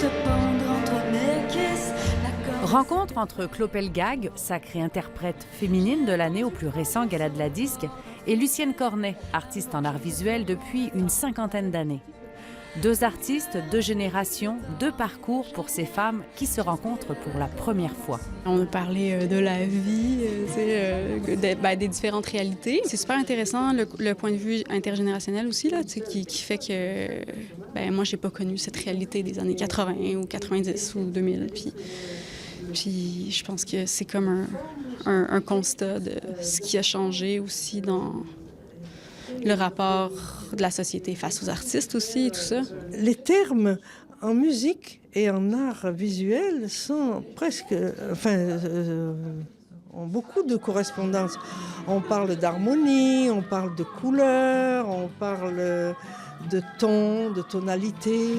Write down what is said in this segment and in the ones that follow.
te pendre entre mes caisses. Rencontre entre Clopel Gag, sacrée interprète féminine de l'année au plus récent Gala de la Disque, et Lucienne Cornet, artiste en art visuel depuis une cinquantaine d'années. Deux artistes, deux générations, deux parcours pour ces femmes qui se rencontrent pour la première fois. On a parlé de la vie, des différentes réalités. C'est super intéressant, le point de vue intergénérationnel aussi, là, qui fait que moi, j'ai pas connu cette réalité des années 80 ou 90 ou 2000. Puis je pense que c'est comme un constat de ce qui a changé aussi dans le rapport de la société face aux artistes aussi et tout ça. Les termes en musique et en art visuel sont presque, ont beaucoup de correspondances. On parle d'harmonie, on parle de couleurs, on parle de ton, de tonalité.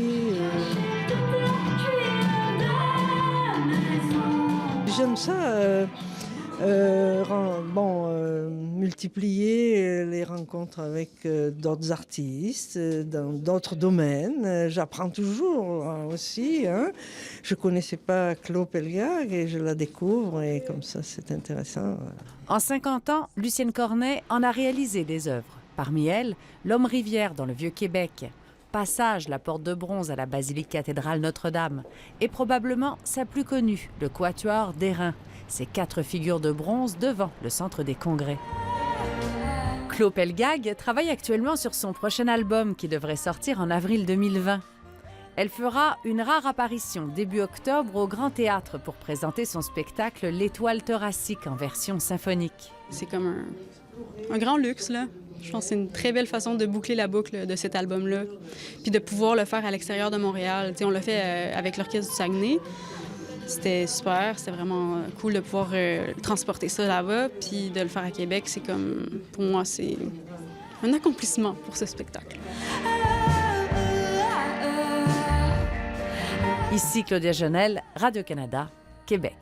J'aime ça. Multiplier les rencontres avec d'autres artistes dans d'autres domaines. J'apprends toujours aussi. Je ne connaissais pas Clopel Gag et je la découvre et comme ça c'est intéressant. En 50 ans, Lucienne Cornet en a réalisé des œuvres. Parmi elles, L'Homme Rivière dans le Vieux-Québec, Passage, la porte de bronze à la basilique cathédrale Notre-Dame et probablement sa plus connue, le Quatuor d'Airain, ces 4 figures de bronze devant le centre des congrès. Clopel Gag travaille actuellement sur son prochain album qui devrait sortir en avril 2020. Elle fera une rare apparition début octobre au Grand Théâtre pour présenter son spectacle L'Étoile thoracique en version symphonique. C'est comme un grand luxe, là. Je pense que c'est une très belle façon de boucler la boucle de cet album-là. Puis de pouvoir le faire à l'extérieur de Montréal. T'sais, on l'a fait avec l'Orchestre du Saguenay. C'était super, c'était vraiment cool de pouvoir transporter ça là-bas. Puis de le faire à Québec, c'est comme, pour moi, c'est un accomplissement pour ce spectacle. Ici Claudia Jeunel, Radio-Canada, Québec.